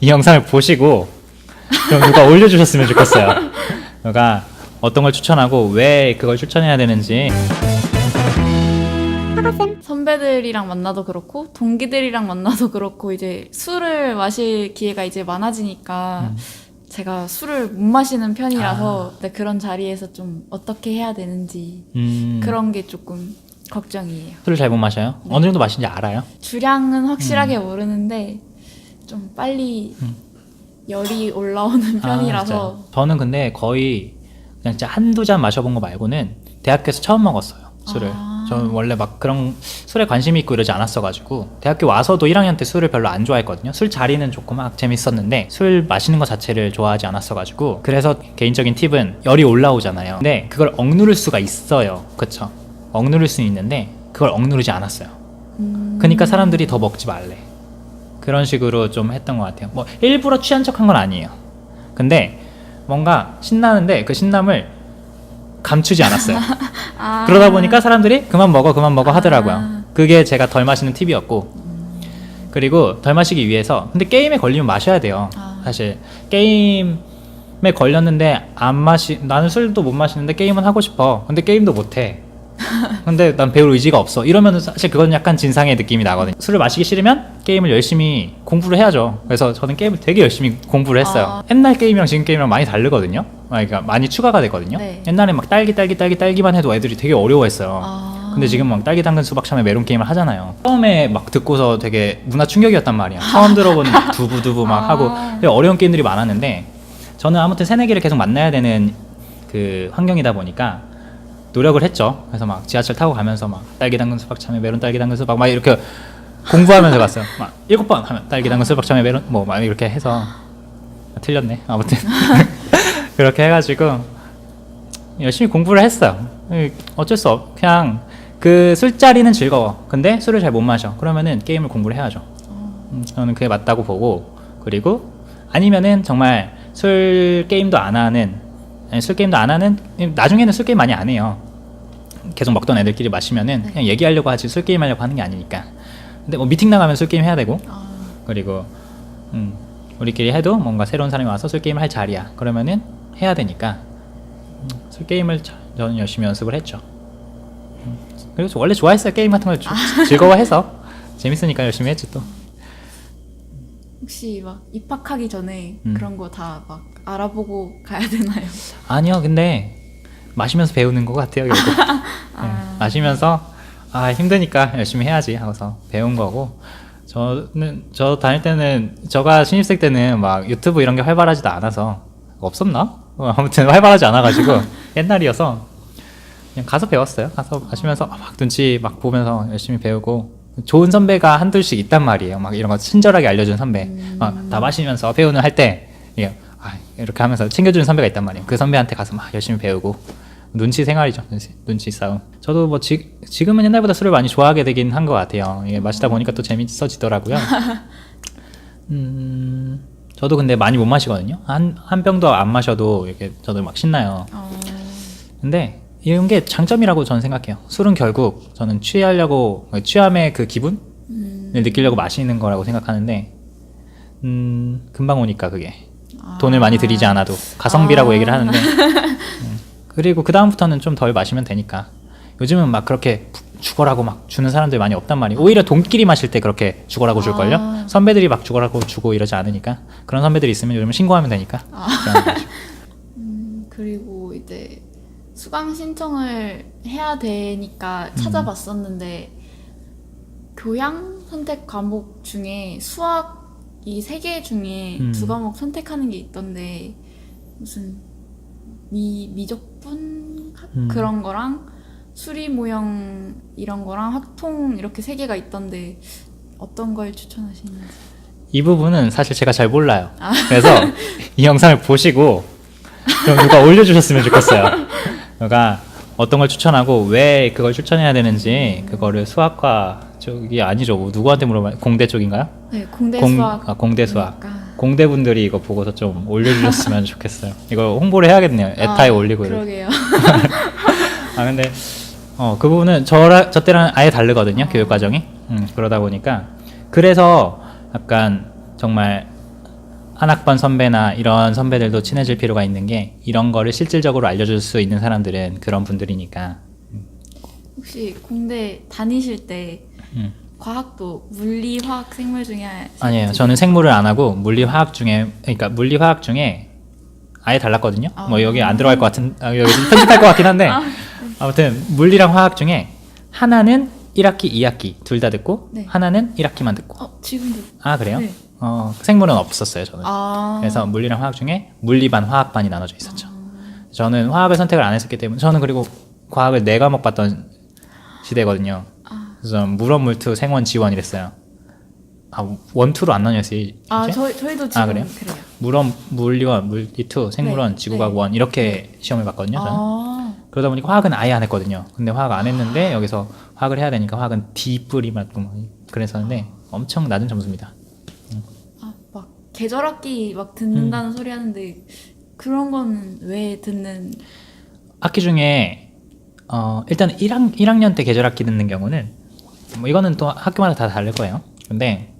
이 영상을 보시고 좀 누가 올려주셨으면 좋겠어요. 누가 어떤 걸 추천하고 왜 그걸 추천해야 되는지. 선배들이랑 만나도 그렇고 동기들이랑 만나도 그렇고 이제 술을 마실 기회가 이제 많아지니까 제가 술을 못 마시는 편이라서 네, 그런 자리에서 좀 어떻게 해야 되는지 그런 게 조금 걱정이에요. 술을 잘 못 마셔요? 네. 어느 정도 마시는지 알아요? 주량은 확실하게 모르는데 좀 빨리 열이 올라오는 편이라서 진짜요? 저는 근데 거의 그냥 진짜 한두 잔 마셔본 거 말고는 대학교에서 처음 먹었어요, 술을. 저는 원래 막 그런 술에 관심이 있고 이러지 않았어가지고 대학교 와서도 1학년 때 술을 별로 안 좋아했거든요. 술 자리는 좋고 막 재밌었는데 술 마시는 거 자체를 좋아하지 않았어가지고. 그래서 개인적인 팁은 열이 올라오잖아요. 근데 그걸 억누를 수가 있어요. 그쵸? 억누를 수는 있는데 그걸 억누르지 않았어요. 그러니까 사람들이 더 먹지 말래, 그런 식으로 좀 했던 것 같아요. 뭐 일부러 취한 척한 건 아니에요. 근데 뭔가 신나는데 그 신남을 감추지 않았어요. 그러다 보니까 사람들이 그만 먹어 하더라고요. 그게 제가 덜 마시는 팁이었고, 그리고 덜 마시기 위해서, 근데 게임에 걸리면 마셔야 돼요. 사실 게임에 걸렸는데 나는 술도 못 마시는데 게임은 하고 싶어. 근데 게임도 못해. 근데 난 배울 의지가 없어. 이러면 사실 그건 약간 진상의 느낌이 나거든요. 술을 마시기 싫으면 게임을 열심히 공부를 해야죠. 그래서 저는 게임을 되게 열심히 공부를 했어요. 옛날 게임이랑 지금 게임이랑 많이 다르거든요. 그러니까 많이 추가가 되거든요. 네. 옛날에 막 딸기만 해도 애들이 되게 어려워했어요. 근데 지금 막 딸기 당근 수박 참외 메론 게임을 하잖아요. 처음에 막 듣고서 되게 문화 충격이었단 말이야. 처음 들어보는 막 두부두부 막 하고 되게 어려운 게임들이 많았는데, 저는 아무튼 새내기를 계속 만나야 되는 그 환경이다 보니까 노력을 했죠. 그래서 막 지하철 타고 가면서 막 딸기 당근 수박 참외 메론 딸기 당근 수박 막 이렇게 공부하면서 갔어요. 막 7번 하면 딸기 당근 수박 참외 메론 뭐 막 이렇게 해서. 틀렸네. 아무튼 그렇게 해가지고 열심히 공부를 했어요. 어쩔 수 없. 그냥 그 술자리는 즐거워. 근데 술을 잘 못 마셔. 그러면은 게임을 공부를 해야죠. 저는 그게 맞다고 보고, 그리고 아니면은 정말 술 게임도 안 하는 나중에는 술 게임 많이 안 해요. 계속 먹던 애들끼리 마시면은 그냥 얘기하려고 하지 술 게임 하려고 하는 게 아니니까. 근데 뭐 미팅 나가면 술 게임 해야 되고, 그리고 우리끼리 해도 뭔가 새로운 사람이 와서 술 게임을 할 자리야. 그러면은 해야 되니까 술 게임을 저는 열심히 연습을 했죠. 그리고 원래 좋아했어요. 게임 같은 걸 즐거워해서 재밌으니까 열심히 했지 또. 혹시 막 입학하기 전에 그런 거 다 막 알아보고 가야 되나요? 아니요, 근데 마시면서 배우는 것 같아요, 결국. 네, 마시면서 힘드니까 열심히 해야지 하고서 배운 거고. 저 다닐 때는, 제가 신입생 때는 막 유튜브 이런 게 활발하지도 않아서, 없었나? 아무튼 활발하지 않아가지고 옛날이어서 그냥 가서 배웠어요. 가서 마시면서 막 눈치 막 보면서 열심히 배우고. 좋은 선배가 한둘씩 있단 말이에요. 막 이런 거 친절하게 알려준 선배. 막 다 마시면서 배우는 할 때 이렇게 하면서 챙겨주는 선배가 있단 말이에요. 그 선배한테 가서 막 열심히 배우고. 눈치 생활이죠. 눈치 싸움. 저도 뭐 지금은 옛날보다 술을 많이 좋아하게 되긴 한 것 같아요. 이게 마시다 보니까 또 재밌어지더라고요. 저도 근데 많이 못 마시거든요. 한 병도 안 마셔도 이렇게 저도 막 신나요. 근데 이런 게 장점이라고 저는 생각해요. 술은 결국 저는 취함의 그 기분을 느끼려고 마시는 거라고 생각하는데, 금방 오니까 그게 돈을 많이 들이지 않아도 가성비라고 얘기를 하는데, 그리고 그 다음부터는 좀 덜 마시면 되니까. 요즘은 막 그렇게 죽어라고 막 주는 사람들이 많이 없단 말이에요. 오히려 돈끼리 마실 때 그렇게 죽어라고 줄걸요? 선배들이 막 죽어라고 주고 이러지 않으니까. 그런 선배들이 있으면 요즘은 신고하면 되니까. 그리고 이제 수강 신청을 해야 되니까 찾아봤었는데 교양 선택 과목 중에 수학이 3개 중에 2과목 선택하는 게 있던데, 무슨 미적분학 그런 거랑 수리 모형 이런 거랑 학통 이렇게 3개가 있던데 어떤 걸 추천하시는지. 이 부분은 사실 제가 잘 몰라요. 그래서 이 영상을 보시고 좀 누가 올려주셨으면 좋겠어요. 누가 어떤 걸 추천하고 왜 그걸 추천해야 되는지. 그거를 수학과 쪽이 아니죠. 누구한테 물어봐요? 공대 쪽인가요? 네, 공대 수학. 공대 수학. 공대 분들이 이거 보고서 좀 올려주셨으면 좋겠어요. 이거 홍보를 해야겠네요. 에타에 올리고. 그러게요. 근데 그 부분은 저 때랑 아예 다르거든요. 교육 과정이. 그러다 보니까. 그래서 약간 정말 한 학번 선배나 이런 선배들도 친해질 필요가 있는 게 이런 거를 실질적으로 알려줄 수 있는 사람들은 그런 분들이니까. 혹시 공대 다니실 때 음. 과학도 물리, 화학, 생물 중에 아니에요. 저는 생물을 안 하고 물리 화학 중에 그러니까 물리 화학 중에 아예 달랐거든요. 뭐 여기 안 들어갈 것 같은 여기 편집할 것 같긴 한데 아무튼 물리랑 화학 중에 하나는 1학기, 2학기 둘 다 듣고 네. 하나는 1학기만 듣고. 지금도. 아 그래요? 네. 생물은 없었어요 저는. 아. 그래서 물리랑 화학 중에 물리반, 화학반이 나눠져 있었죠. 저는 화학을 선택을 안 했었기 때문에 저는 그리고 과학을 4과목 봤던 시대거든요. 그래서 물원물투, 생원, 지원 이랬어요. 원투로 안 나뉘었어요. 이제? 저희도 지금 그래요? 그래요. 물원, 물리원, 물리투, 생물원, 네. 지구과학 원 이렇게 시험을 봤거든요. 저는. 그러다 보니까 화학은 아예 안 했거든요. 근데 화학 안 했는데 여기서 화학을 해야 되니까 화학은 D 뿌리 맞고 막 그랬었는데 엄청 낮은 점수입니다. 막 계절학기 막 듣는다는 소리 하는데 그런 건 왜 듣는? 학기 중에 일단 1학년 때 계절학기 듣는 경우는 뭐 이거는 또 학교마다 다 다를 거예요. 근데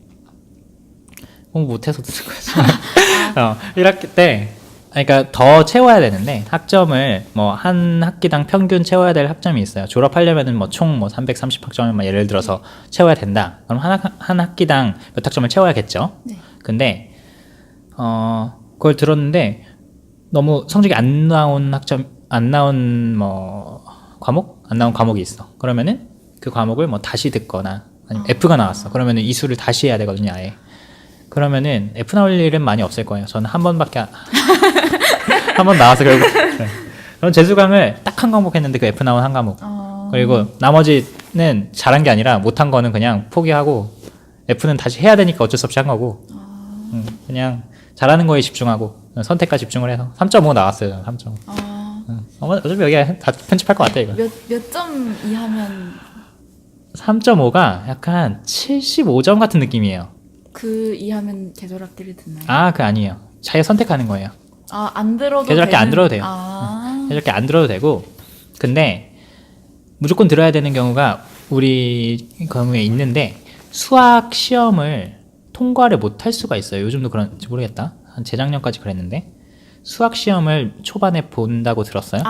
공부 못해서 듣는 거였어요. 1학기 때 그러니까 더 채워야 되는데 학점을 뭐 한 학기당 평균 채워야 될 학점이 있어요. 졸업하려면은 뭐 총 뭐 330학점을 예를 들어서 채워야 된다. 그럼 한 학기당 몇 학점을 채워야겠죠. 네. 근데 그걸 들었는데 너무 성적이 안 나온 과목이 있어. 그러면은 그 과목을 뭐 다시 듣거나 아니면 F가 나왔어. 그러면은 이수를 다시 해야 되거든요, 아예. 그러면은 F 나올 일은 많이 없을 거예요. 저는 한 번밖에 한 번 나와서 결국. 네. 저는 재수강을 딱 한 과목 했는데 그 F 나온 한 과목. 그리고 나머지는 잘한 게 아니라 못한 거는 그냥 포기하고 F는 다시 해야 되니까 어쩔 수 없이 한 거고. 그냥 잘하는 거에 집중하고 선택과 집중을 해서 3.5 나왔어요. 3.5. 어차피 여기 다 편집할 것 같아 이거. 몇 점 이하면 3.5가 약간 75점 같은 느낌이에요. 그 이하면 계절학기를 듣나요? 그 아니에요. 자기가 선택하는 거예요. 안 들어도 계절학기 안 들어도 돼요. 계절학기 안 들어도 되고, 근데 무조건 들어야 되는 경우가 우리 경우에 있는데 수학 시험을 통과를 못 할 수가 있어요. 요즘도 그런지 모르겠다. 한 재작년까지 그랬는데 수학 시험을 초반에 본다고 들었어요.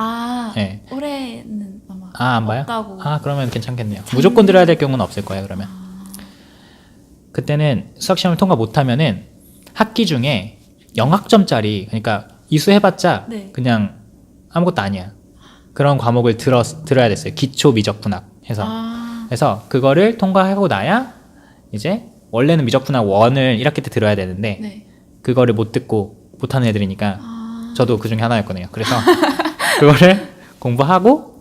네. 올해는 아마 안 봐요? 없다고. 그러면 괜찮겠네요. 무조건 들어야 될 경우는 없을 거예요. 그러면 그때는 수학 시험을 통과 못하면은 학기 중에 0학점짜리 그러니까 이수해봤자 네. 그냥 아무것도 아니야. 그런 과목을 들어야 됐어요. 기초 미적분학 해서. 그래서 그거를 통과하고 나야 이제 원래는 미적분학 1을 1학기 때 들어야 되는데 네. 그거를 못 듣고 못하는 애들이니까 저도 그 중에 하나였거든요. 그래서 그거를 공부하고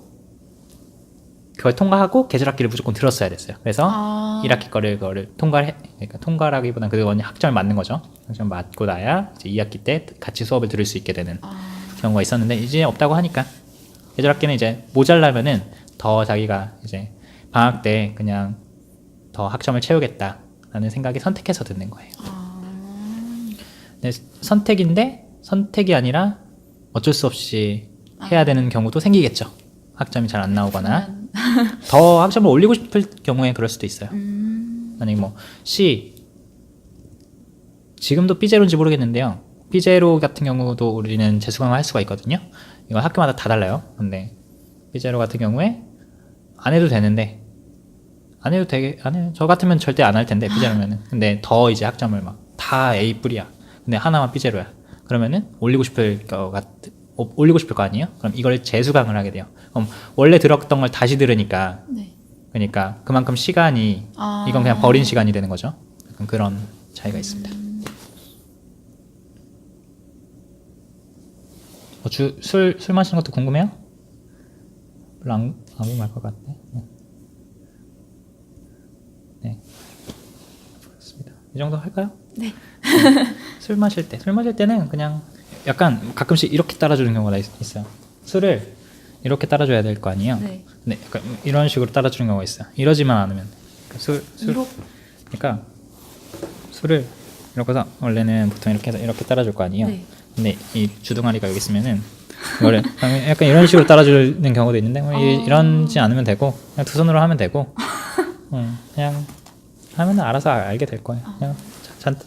그걸 통과하고 계절학기를 무조건 들었어야 됐어요. 그래서 1학기 그거를 그러니까 통과라기보다는 그건 학점을 맞는 거죠. 학점 맞고 나야 이제 2학기 때 같이 수업을 들을 수 있게 되는 경우가 있었는데 이제 없다고 하니까 계절학기는 이제 모자라면은 더 자기가 이제 방학 때 그냥 더 학점을 채우겠다라는 생각에 선택해서 듣는 거예요. 근데 선택이 아니라 어쩔 수 없이 해야 되는 경우도 생기겠죠. 학점이 잘 안 나오거나 더 학점을 올리고 싶을 경우에 그럴 수도 있어요. 만약에 뭐 지금도 삐제로인지 모르겠는데요. 삐제로 같은 경우도 우리는 재수강을 할 수가 있거든요. 이건 학교마다 다 달라요. 근데 삐제로 같은 경우에 안 해도 되는데 저 같으면 절대 안 할 텐데 삐제로면은. 근데 더 이제 학점을 막 다 A 뿌리야. 근데 하나만 삐제로야. 그러면은 올리고 싶을 거 아니에요? 그럼 이걸 재수강을 하게 돼요. 그럼 원래 들었던 걸 다시 들으니까 그러니까 그만큼 시간이 이건 그냥 버린 시간이 되는 거죠. 약간 그런 차이가 있습니다. 술 마시는 것도 궁금해요? 별로 안 궁금할 것 같아. 네. 그렇습니다. 이 정도 할까요? 네. 술 마실 때는 그냥 약간 가끔씩 이렇게 따라주는 경우가 있어요. 술을 이렇게 따라줘야 될 거 아니에요. 네. 근데 약간 이런 식으로 따라주는 경우가 있어요. 이러지만 않으면 그러니까 술을 이렇게 해서 원래는 보통 이렇게 해서 이렇게 따라줄 거 아니에요. 네. 근데 이 주둥아리가 여기 있으면은 이거를 약간 이런 식으로 따라주는 경우도 있는데 이런지 않으면 되고 그냥 두 손으로 하면 되고 그냥 하면 알아서 알게 될 거예요. 그냥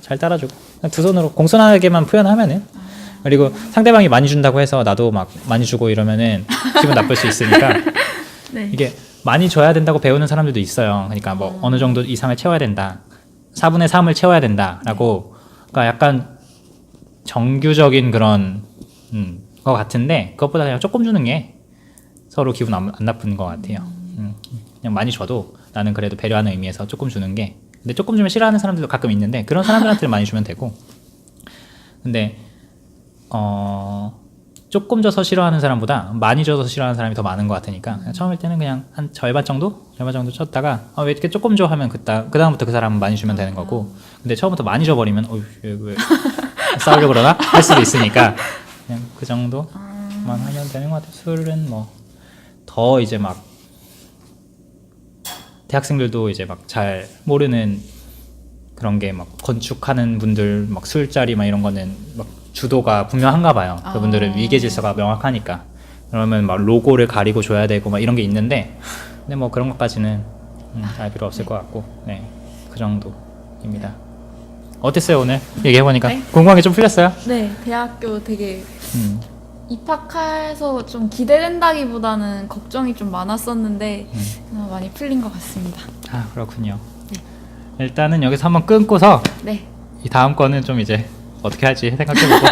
잘 따라주고. 두 손으로 공손하게만 표현하면은 그리고 상대방이 많이 준다고 해서 나도 막 많이 주고 이러면은 기분 나쁠 수 있으니까 네. 이게 많이 줘야 된다고 배우는 사람들도 있어요. 그러니까 뭐 어느 정도 이상을 채워야 된다. 4분의 3을 채워야 된다라고 그러니까 약간 정규적인 그런 거 같은데 그것보다 그냥 조금 주는 게 서로 기분 안 나쁜 것 같아요. 그냥 많이 줘도 나는 그래도 배려하는 의미에서 조금 주는 게 근데 조금 주면 싫어하는 사람들도 가끔 있는데 그런 사람들한테는 많이 주면 되고 근데 조금 줘서 싫어하는 사람보다 많이 줘서 싫어하는 사람이 더 많은 것 같으니까 그냥 처음일 때는 그냥 한 절반 정도 쳤다가 왜 이렇게 조금 줘 하면 그 다음부터 그 사람은 많이 주면 되는 거고 근데 처음부터 많이 줘버리면 왜 싸우려고 그러나 할 수도 있으니까 그냥 그 정도만 하면 되는 것 같아요. 술은 뭐 더 이제 막 대학생들도 이제 막 잘 모르는 그런 게 막 건축하는 분들 막 술자리 막 이런 거는 막 주도가 분명한가 봐요. 그분들은 위계 질서가 명확하니까 그러면 막 로고를 가리고 줘야 되고 막 이런 게 있는데 근데 뭐 그런 것까지는 알 필요 없을 것 같고 그 정도입니다. 어땠어요 오늘 얘기해보니까? 네? 궁금한 게 좀 풀렸어요? 네, 대학교 되게 입학해서 좀 기대된다기보다는 걱정이 좀 많았었는데 많이 풀린 것 같습니다. 아 그렇군요. 일단은 여기서 한번 끊고서 네. 이 다음 거는 좀 이제 어떻게 할지 생각해보고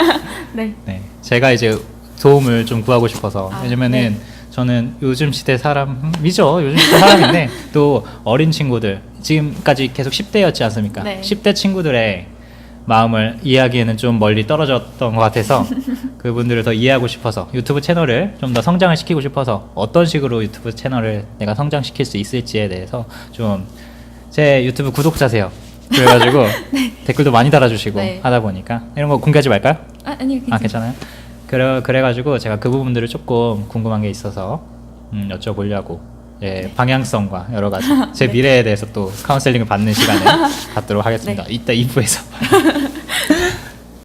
네. 제가 이제 도움을 좀 구하고 싶어서 왜냐면은 네. 저는 요즘 시대 사람이죠. 요즘 시대 사람인데 또 어린 친구들 지금까지 계속 10대였지 않습니까? 네. 10대 친구들의 마음을 이해하기에는 좀 멀리 떨어졌던 것 같아서 그분들을 더 이해하고 싶어서 유튜브 채널을 좀 더 성장을 시키고 싶어서 어떤 식으로 유튜브 채널을 내가 성장시킬 수 있을지에 대해서 좀 제 유튜브 구독자세요. 그래가지고 댓글도 많이 달아주시고 네. 하다 보니까 이런 거 공개하지 말까요? 아니요, 괜찮아요? 그래가지고 제가 그 부분들을 조금 궁금한 게 있어서 여쭤보려고 방향성과 여러 가지 제 미래에 대해서 또 카운셀링을 받는 시간을 갖도록 하겠습니다. 이따 2부에서